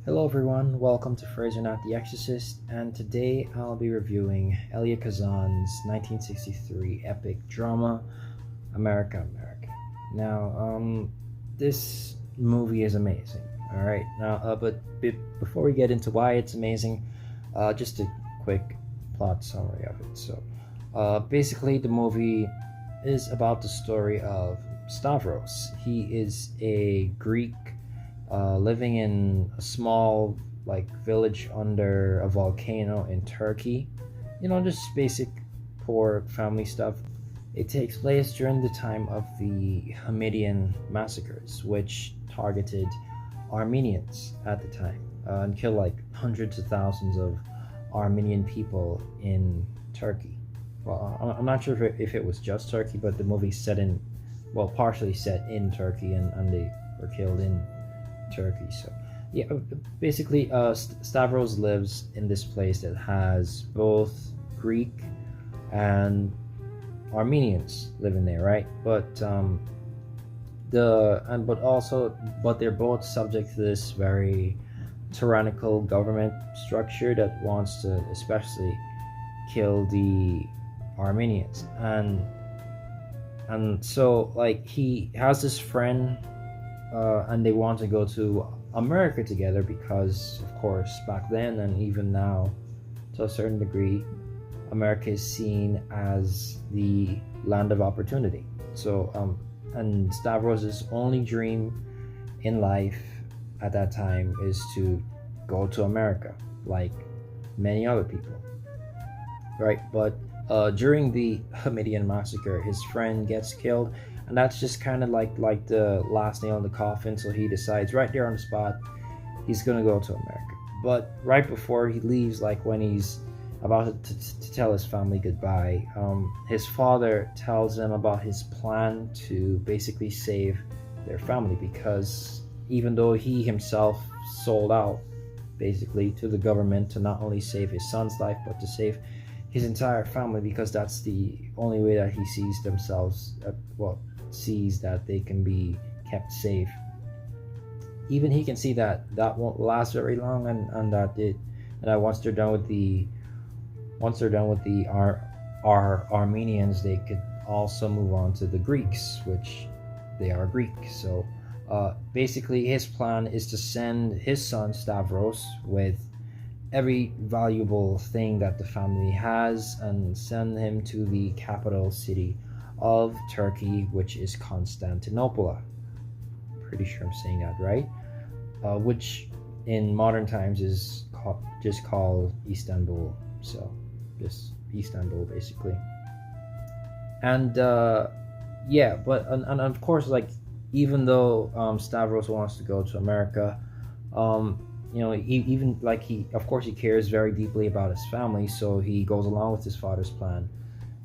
Hello everyone, welcome to Fraser Not the Exorcist, and today I'll be reviewing Elia Kazan's 1963 epic drama, America, America. Now, this movie is amazing, alright? Now, before we get into why it's amazing, just a quick plot summary of it. Basically, the movie is about the story of Stavros. He is a Greek living in a small village under a volcano in Turkey. Just basic poor family stuff. It takes place during the time of the Hamidian massacres, which targeted Armenians at the time and killed hundreds of thousands of Armenian people in Turkey. Well, I'm not sure if it was just Turkey, but the movie partially set in Turkey, and they were killed in Turkey. So yeah, basically Stavros lives in this place that has both Greek and Armenians living there, right? But they're both subject to this very tyrannical government structure that wants to especially kill the Armenians. And so he has this friend, and they want to go to America together because, of course, back then and even now, to a certain degree, America is seen as the land of opportunity. So, and Stavros' only dream in life at that time is to go to America, like many other people, right? But during the Hamidian massacre, his friend gets killed, and that's just kind of like the last nail in the coffin. So he decides right there on the spot he's gonna go to America. But right before he leaves, when he's about to tell his family goodbye, his father tells him about his plan to basically save their family, because even though he himself sold out basically to the government to not only save his son's life but to save his entire family, because that's the only way that he sees that they can be kept safe. Even he can see that won't last very long, and that once they're done with the Armenians, they could also move on to the Greeks, which they are Greek. So basically his plan is to send his son Stavros with every valuable thing that the family has and send him to the capital city of Turkey, which is Constantinople. Pretty sure I'm saying that right. Which in modern times is just called Istanbul. So just Istanbul basically. And but of course, even though Stavros wants to go to America, he cares very deeply about his family, so he goes along with his father's plan.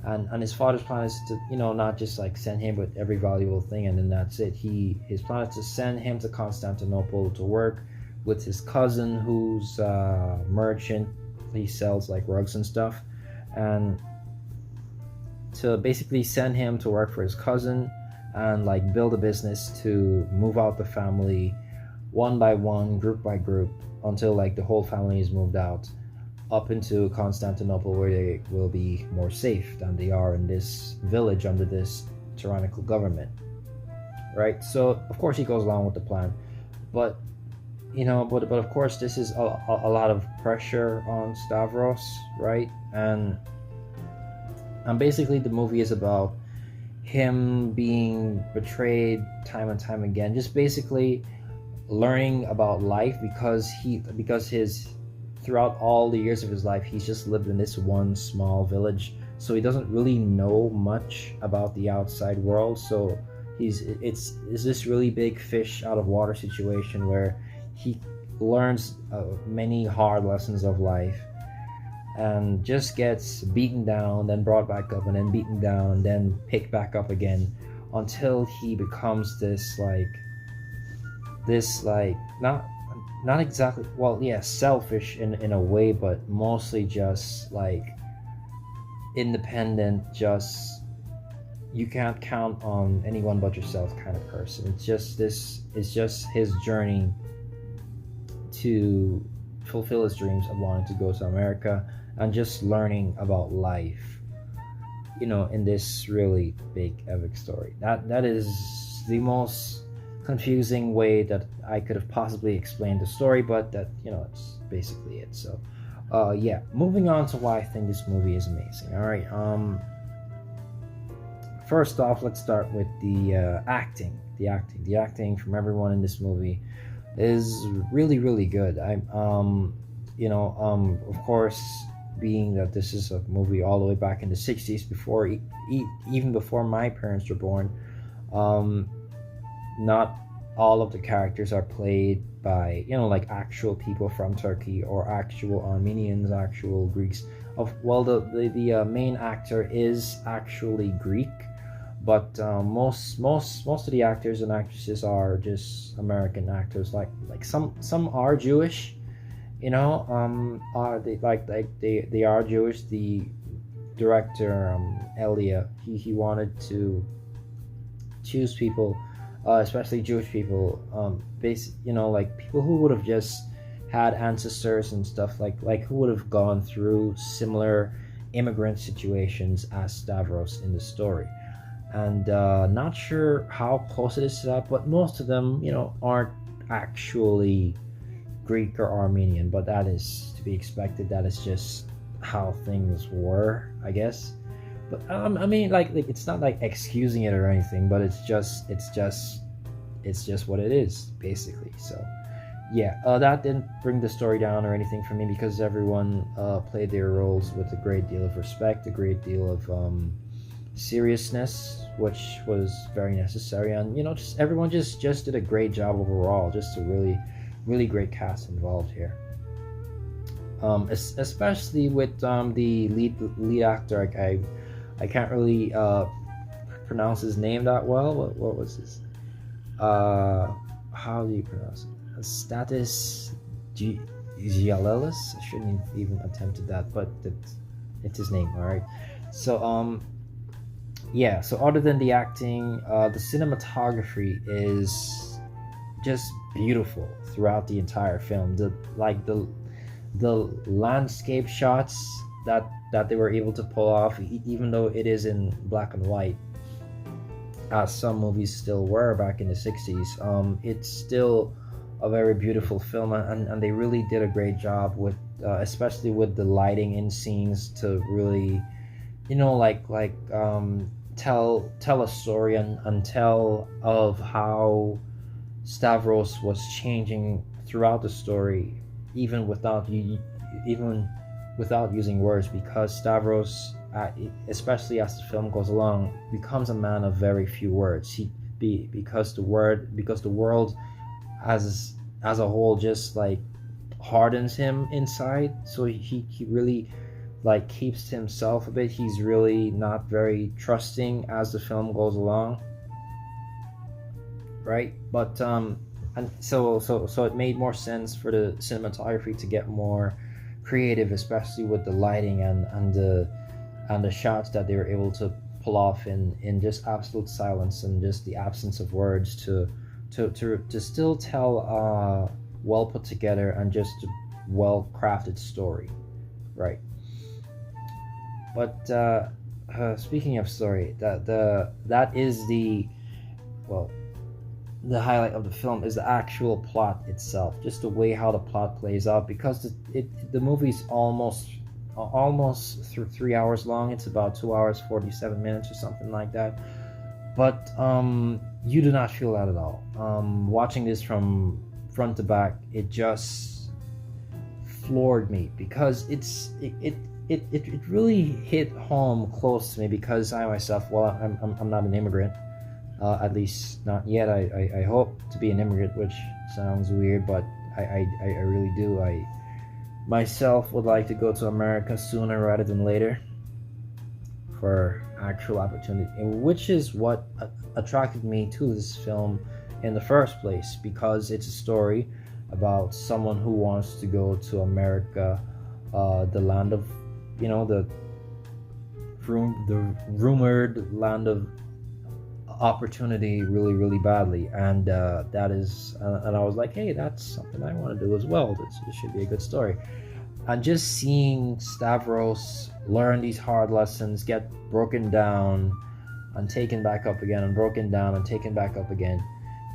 And his father's plan is to, not just send him with every valuable thing and then that's it. His plan is to send him to Constantinople to work with his cousin, who's a merchant. He sells rugs and stuff, and to basically send him to work for his cousin and build a business to move out the family one by one, group by group, until the whole family is moved out up into Constantinople, where they will be more safe than they are in this village under this tyrannical government, right? So of course he goes along with the plan, but of course this is a lot of pressure on Stavros, right? And basically the movie is about him being betrayed time and time again, just basically learning about life, because throughout all the years of his life he's just lived in this one small village, so he doesn't really know much about the outside world. So it's this really big fish out of water situation where he learns many hard lessons of life and just gets beaten down, then brought back up, and then beaten down, then picked back up again, until he becomes this not exactly, selfish in a way, but mostly just independent, just you can't count on anyone but yourself kind of person. It's just his journey to fulfill his dreams of wanting to go to America and just learning about life, in this really big epic story. That is the most confusing way that I could have possibly explained the story, but that, it's basically it. So yeah, moving on to why I think this movie is amazing. All right, first off, let's start with the acting. The acting from everyone in this movie is really, really good. Of course, being that this is a movie all the way back in the 60s, before even before my parents were born, not all of the characters are played by like actual people from Turkey or actual Armenians, actual Greeks. The main actor is actually Greek, but most of the actors and actresses are just American actors. Like some are Jewish, are they are Jewish. The director, Elia, he wanted to choose people, especially Jewish people, like people who would have just had ancestors and stuff, like who would have gone through similar immigrant situations as Stavros in the story. And not sure how close it is to that, but most of them, aren't actually Greek or Armenian, but that is to be expected. That is just how things were, I guess. But I mean, like it's not like excusing it or anything, but it's just what it is, basically. So yeah, that didn't bring the story down or anything for me, because everyone played their roles with a great deal of respect, a great deal of seriousness, which was very necessary. And just everyone just did a great job overall. Just a really, really great cast involved here, especially with the lead actor. I can't really pronounce his name that well. What was his how do you pronounce it? Status Gialelis. I shouldn't even attempted that, but it's his name. All right. So yeah, so other than the acting, the cinematography is just beautiful throughout the entire film. The landscape shots that they were able to pull off, even though it is in black and white, as some movies still were back in the 60s, it's still a very beautiful film, and they really did a great job with, especially with the lighting in scenes, to really, tell a story and tell of how Stavros was changing throughout the story, even without using words, because Stavros, especially as the film goes along, becomes a man of very few words. Because the world as a whole just hardens him inside, so he really keeps to himself a bit. He's really not very trusting as the film goes along, right? But and so it made more sense for the cinematography to get more creative, especially with the lighting and the shots that they were able to pull off in just absolute silence and just the absence of words, to still tell a well put together and just well crafted story, right? But speaking of story, that is the highlight of the film, is the actual plot itself, just the way how the plot plays out, because the movie's almost 3 hours long. It's about 2 hours 47 minutes or something like that, but you do not feel that at all. Watching this from front to back, it just floored me, because it really hit home close to me, because I myself, I'm not an immigrant, at least not yet. I hope to be an immigrant, which sounds weird, but I really do. I myself would like to go to America sooner rather than later for actual opportunity, which is what attracted me to this film in the first place, because it's a story about someone who wants to go to America, the land of, the rumored land of opportunity really, really badly, and that is, and I was like, hey, that's something I want to do as well. This should be a good story. And just seeing Stavros learn these hard lessons, get broken down and taken back up again, and broken down and taken back up again,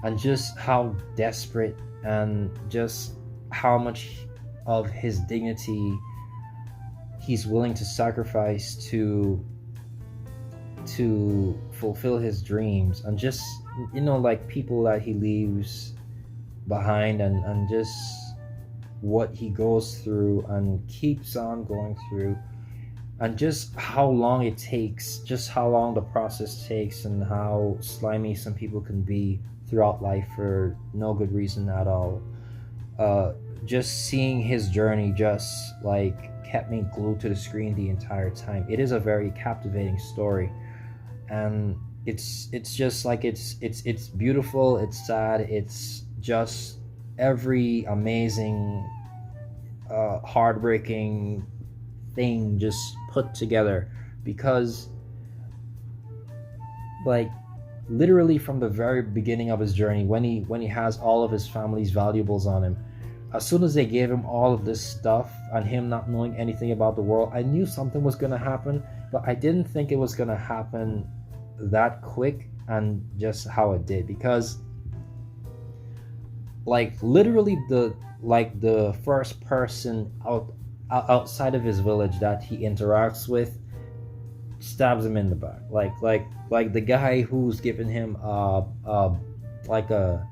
and just how desperate and just how much of his dignity he's willing to sacrifice to fulfill his dreams, and just, you know, like people that he leaves behind, and just what he goes through and keeps on going through, and just how long it takes, just how long the process takes, and how slimy some people can be throughout life for no good reason at all. Just seeing his journey just like kept me glued to the screen the entire time. It is a very captivating story, and it's just like it's beautiful, it's sad, it's just every amazing heartbreaking thing just put together, because like literally from the very beginning of his journey, when he has all of his family's valuables on him, as soon as they gave him all of this stuff and him not knowing anything about the world, I knew something was going to happen, but I didn't think it was going to happen that quick and just how it did, because like literally the first person outside of his village that he interacts with stabs him in the back, like the guy who's given him like a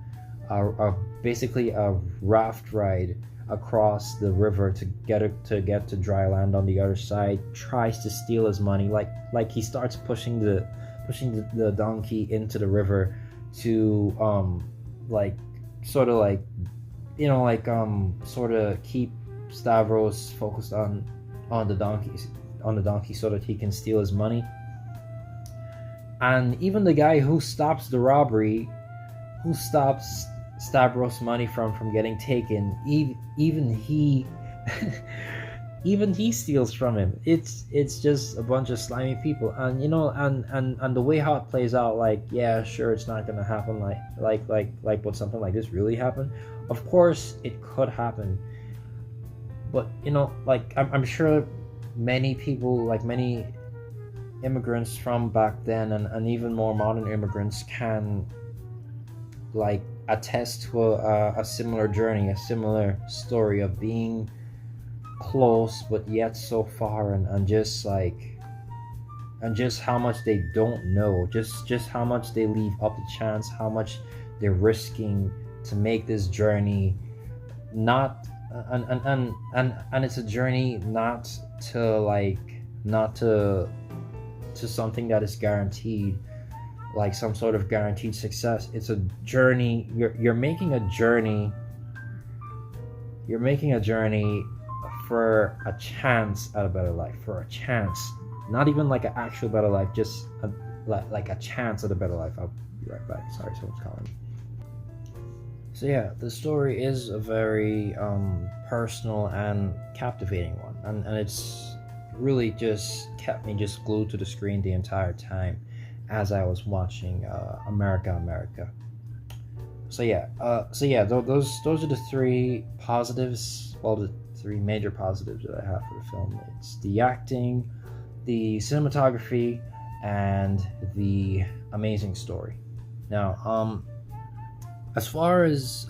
basically a raft ride across the river to get to dry land on the other side, tries to steal his money, like he starts pushing the donkey into the river to like sort of like, you know, like sort of keep Stavros focused on the donkey so that he can steal his money. And even the guy who stops the robbery, who stops Stavros' money from getting taken, even he even he steals from him. It's just a bunch of slimy people, and you know, and the way how it plays out, like, yeah, sure, it's not gonna happen like would something like this really happen? Of course it could happen, but you know, like I'm sure many people, like many immigrants from back then, and even more modern immigrants can like attest to a similar journey, a similar story of being close but yet so far, and just how much they don't know, just how much they leave up to chance, how much they're risking to make this journey, not and it's a journey not to something that is guaranteed, like some sort of guaranteed success. It's a journey. You're making a journey for a chance at a better life, for a chance, not even like an actual better life, just like a chance at a better life. I'll be right back, sorry, someone's calling me. So yeah, the story is a very personal and captivating one, and it's really just kept me just glued to the screen the entire time as I was watching America. So yeah, those are the three positives. Well, the three major positives that I have for the film. It's the acting, the cinematography, and the amazing story. Now, as far as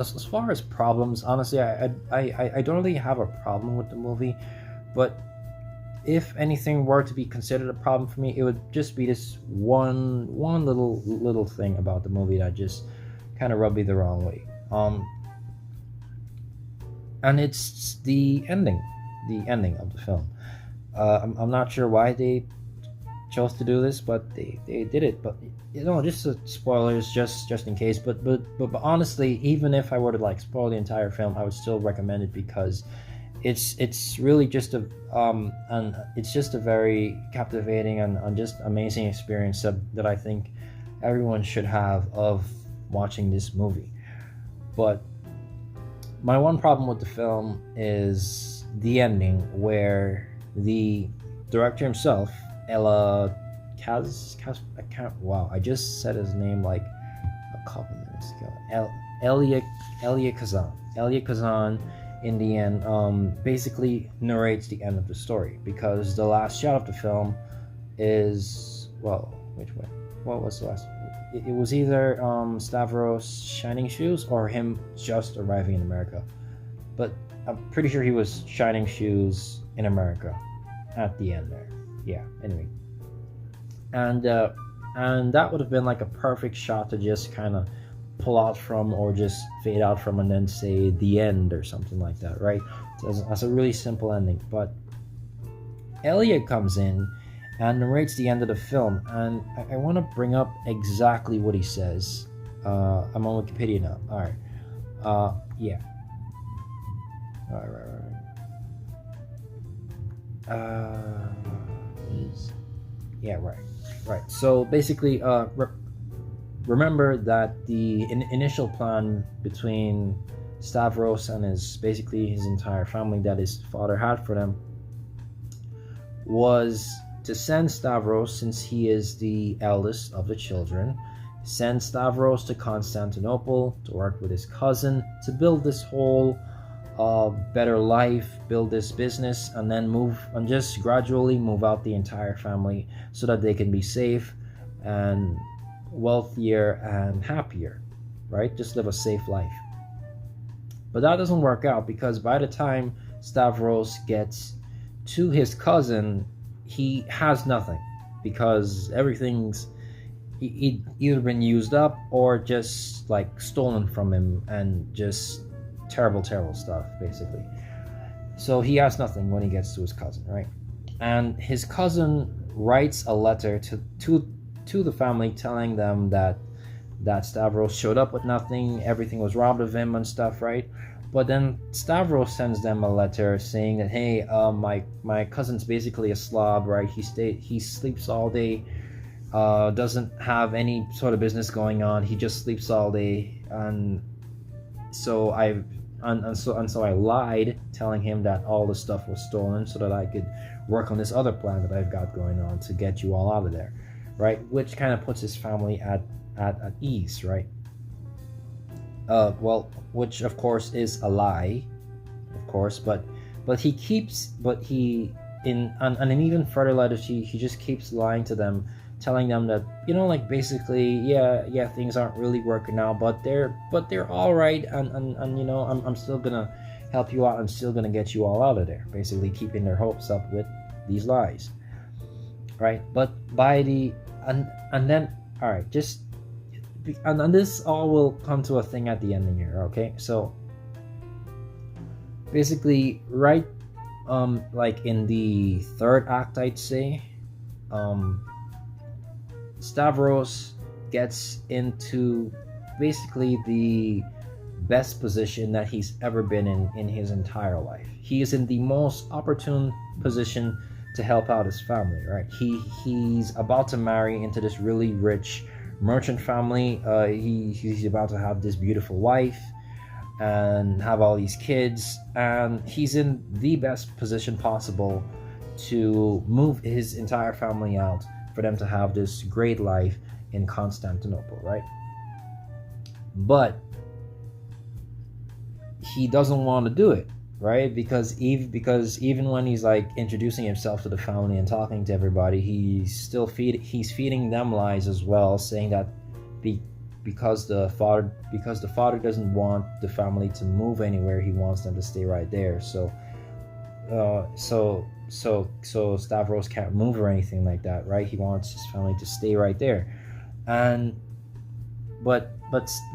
problems, honestly, I don't really have a problem with the movie, but if anything were to be considered a problem for me, it would just be this one little thing about the movie that just kind of rubbed me the wrong way. And it's the ending of the film. I'm not sure why they chose to do this, but they did it. But you know, just spoilers, just in case. But honestly, even if I were to like spoil the entire film, I would still recommend it, because it's really just a very captivating and just amazing experience that I think everyone should have of watching this movie. But my one problem with the film is the ending, where the director himself, Ella I can't. Wow, I just said his name like a couple minutes ago. Elia Kazan. Elia Kazan, in the end, basically narrates the end of the story, because the last shot of the film is, well, which way? What was the last? It was either Stavros shining shoes or him just arriving in America, but I'm pretty sure he was shining shoes in America at the end there. Yeah. Anyway, and that would have been like a perfect shot to just kind of pull out from, or just fade out from, and then say the end or something like that, right? So that's a really simple ending. But Elliot comes in and narrates the end of the film, and I want to bring up exactly what he says. I'm on Wikipedia now. All right. Yeah. All right. Yeah. Right. So basically, remember that the initial plan between Stavros and his entire family that his father had for them was to send Stavros, since he is the eldest of the children, send Stavros to Constantinople to work with his cousin to build this whole better life, build this business, and then just gradually move out the entire family so that they can be safe and wealthier and happier, right? Just live a safe life. But that doesn't work out, because by the time Stavros gets to his cousin, he has nothing, because everything's either been used up or just like stolen from him, and just terrible stuff basically. So he has nothing when he gets to his cousin, right? And his cousin writes a letter to the family telling them that Stavros showed up with nothing, everything was robbed of him and stuff, right? But then Stavros sends them a letter saying that, hey, my cousin's basically a slob, right? He sleeps all day, doesn't have any sort of business going on. He just sleeps all day, and so I lied, telling him that all the stuff was stolen so that I could work on this other plan that I've got going on to get you all out of there, right? Which kind of puts his family at ease, right? Which of course is a lie, of course, but he in an even further letter, he just keeps lying to them, telling them that, like basically, yeah, things aren't really working out, but they're all right, and I'm still gonna help you out, I'm still gonna get you all out of there, basically keeping their hopes up with these lies, right? But by the and then, all right, just. And this all will come to a thing at the ending here, okay? So basically, right, like in the third act, I'd say, Stavros gets into basically the best position that he's ever been in his entire life. He is in the most opportune position to help out his family, right? He's about to marry into this really rich merchant family. He's about to have this beautiful wife and have all these kids, and he's in the best position possible to move his entire family out for them to have this great life in Constantinople, right? But he doesn't want to do it, right? Because even when he's like introducing himself to the family and talking to everybody, he's feeding them lies as well, saying that because the father doesn't want the family to move anywhere, he wants them to stay right there. So Stavros can't move or anything like that, right? He wants his family to stay right there, but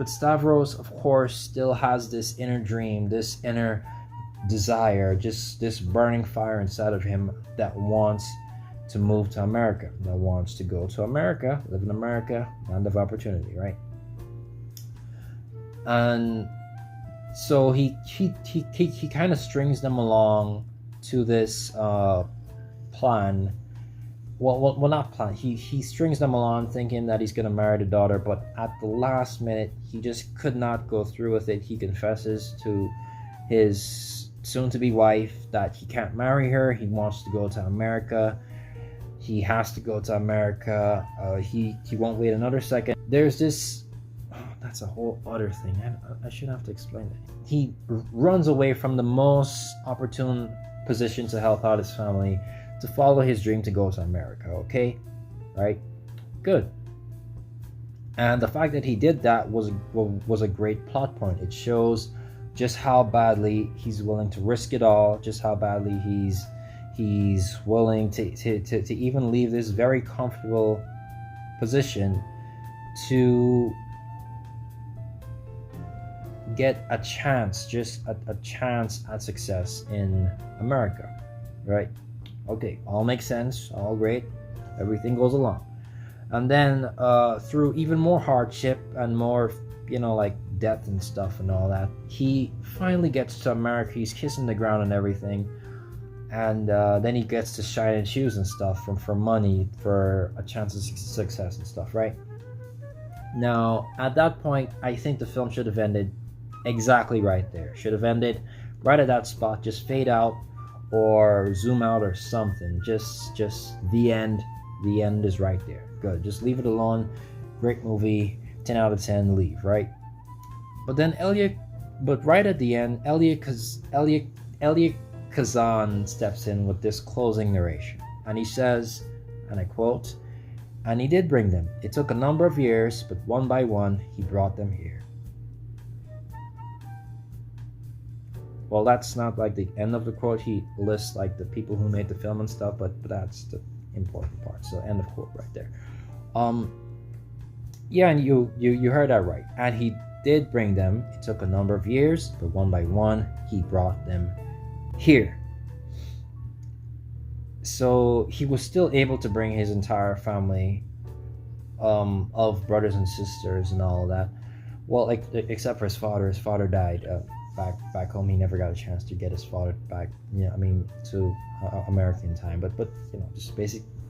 Stavros, of course, still has this inner dream, this inner desire, just this burning fire inside of him that wants to move to America, that wants to go to America, live in America, land of opportunity, right? And so he kind of strings them along to this plan. Well, not plan. He strings them along thinking that he's gonna marry the daughter, but at the last minute, he just could not go through with it. He confesses to his soon-to-be wife that he can't marry her. He wants to go to America. he has to go to America. He won't wait another second. There's this. Oh, that's a whole other thing. I shouldn't have to explain that. He runs away from the most opportune position to help out his family, to follow his dream to go to America. Okay, right? Good. And the fact that he did that was a great plot point. It shows just how badly he's willing to risk it all, just how badly he's willing to even leave this very comfortable position to get a chance, just a chance at success in America, right? Okay, all makes sense, all great, everything goes along. And then through even more hardship and more, like death and stuff and all that, he finally gets to America. He's kissing the ground and everything. And then he gets to shine in shoes and stuff for money, for a chance of success and stuff, right? Now, at that point, I think the film should have ended exactly right there. Should have ended right at that spot. Just fade out or zoom out or something. Just the end. The end is right there. Good. Just leave it alone. Great movie. 10 out of 10. Leave, right? But then right at the end, Elia Kazan steps in with this closing narration. And he says, and I quote, "And he did bring them. It took a number of years, but one by one, he brought them here." Well, that's not like the end of the quote. He lists like the people who made the film and stuff, but that's the important part. So end of quote right there. Yeah, and you heard that right. And he did bring them. It took a number of years, but one by one, he brought them here. So he was still able to bring his entire family of brothers and sisters and all of that. Well, like except for his father. His father died back home. He never got a chance to get his father back. Yeah, I mean to American time. But just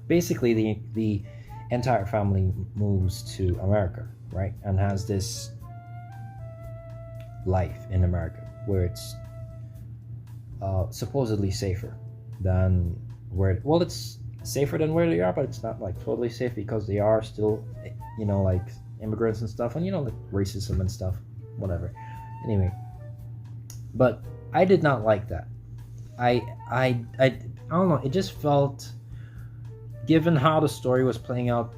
basically the entire family moves to America, right, and has this life in America where it's supposedly safer than where. Well, it's safer than where they are, but it's not like totally safe because they are still, like immigrants and stuff, and like racism and stuff, whatever. Anyway, but I did not like that. I don't know. It just felt, given how the story was playing out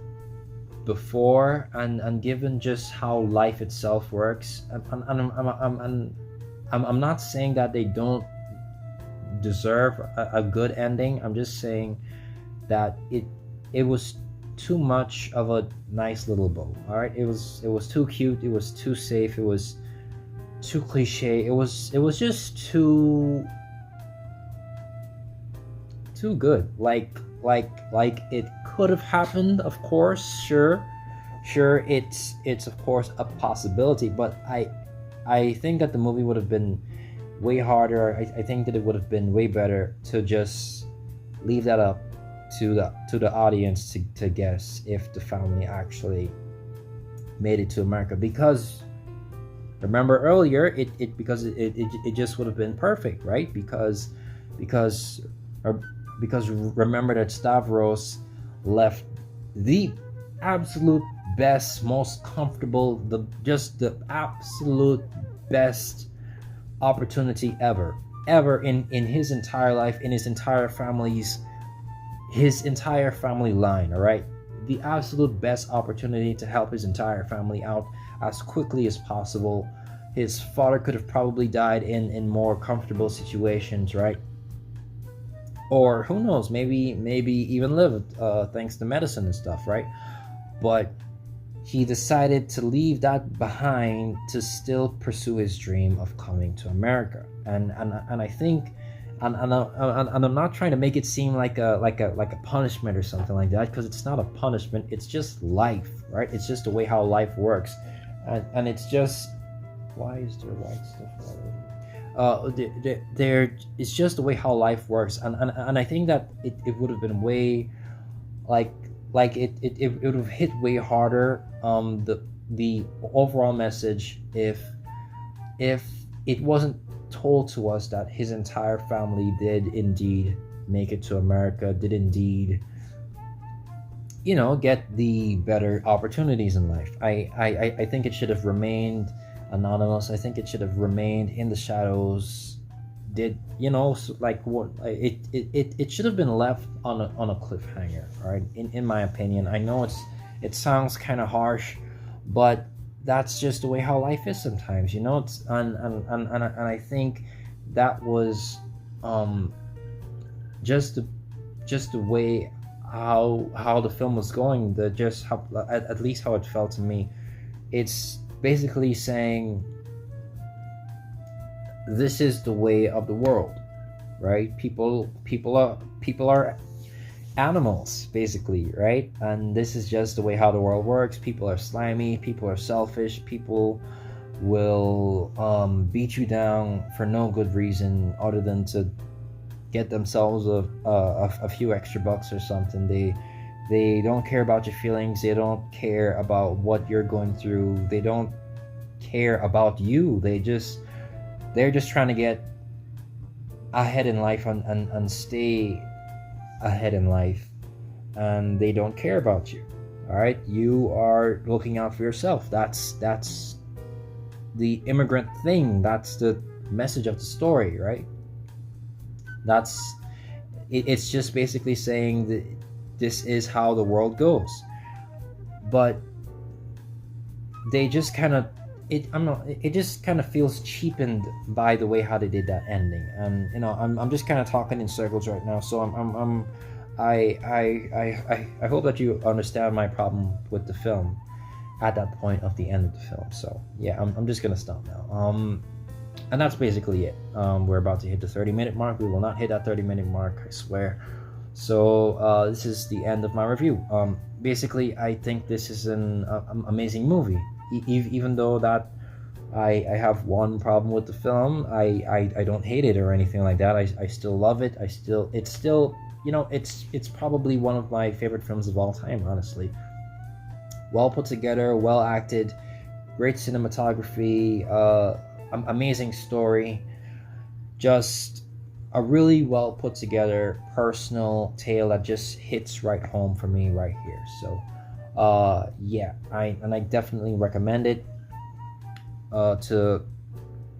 before, and given just how life itself works, I'm not saying that they don't deserve a good ending. I'm just saying that it was too much of a nice little bow. All right, it was too cute. It was too safe. It was too cliche. It was just too good. Like it could have happened, of course. Sure, it's of course a possibility, but I think that the movie would have been way harder. I think that it would have been way better to just leave that up to the audience to guess if the family actually made it to America, because remember earlier it just would have been perfect, right? Because remember that Stavros left the absolute best, most comfortable, the absolute best opportunity ever in his entire life, in his entire family line. All right, the absolute best opportunity to help his entire family out as quickly as possible. His father could have probably died in more comfortable situations, right? Or who knows, maybe even lived thanks to medicine and stuff, right? But he decided to leave that behind to still pursue his dream of coming to America. And I think, and I'm not trying to make it seem like a punishment or something like that, because it's not a punishment. It's just life, right? It's just the way how life works, and it's just, why is there white stuff all over? It's just the way how life works, and I think that it would have been way it would have hit way harder the overall message if it wasn't told to us that his entire family did indeed make it to America, did indeed get the better opportunities in life. I think it should have remained anonymous. I think it should have remained in the shadows. Like what it should have been left on a cliffhanger, right? In my opinion, I know it sounds kind of harsh, but that's just the way how life is sometimes. It's and I think that was just the way how the film was going, the just how at least how it felt to me. It's basically saying this is the way of the world, right? People are animals, basically, right? And this is just the way how the world works. People are slimy, people are selfish, people will beat you down for no good reason other than to get themselves a few extra bucks or something. They don't care about your feelings. They don't care about what you're going through. They don't care about you. They're just trying to get ahead in life and stay ahead in life, and they don't care about you. All right, you are looking out for yourself. That's the immigrant thing. That's the message of the story, right? It's just basically saying that this is how the world goes. But they just kind of it just kind of feels cheapened by the way how they did that ending. And I'm just kind of talking in circles right now, so I hope that you understand my problem with the film at that point of the end of the film. So yeah, I'm just gonna stop now. And that's basically it. We're about to hit the 30-minute mark. We will not hit that 30-minute mark, I swear. So this is the end of my review. Basically, I think this is an amazing movie. Even though that I have one problem with the film, I don't hate it or anything like that. I still love it. It's still it's probably one of my favorite films of all time, honestly. Well put together, well acted, great cinematography, amazing story, just a really well put together personal tale that just hits right home for me right here. So yeah, I definitely recommend it to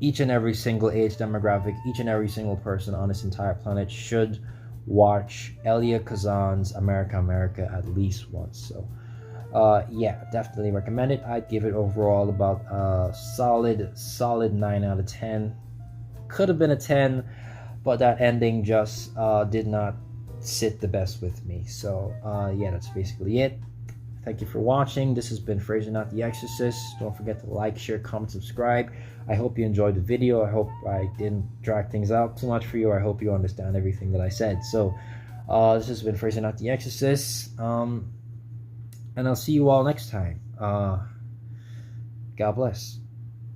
each and every single age demographic. Each and every single person on this entire planet should watch Elia Kazan's America America at least once. So yeah, definitely recommend it. I'd give it overall about a solid 9 out of 10. Could have been a 10, but that ending just did not sit the best with me. So yeah, that's basically it. Thank you for watching. This has been Fraser, not the Exorcist. Don't forget to like, share, comment, subscribe. I hope you enjoyed the video. I hope I didn't drag things out too much for you. I hope you understand everything that I said. So this has been Fraser, not the Exorcist. And I'll see you all next time. God bless.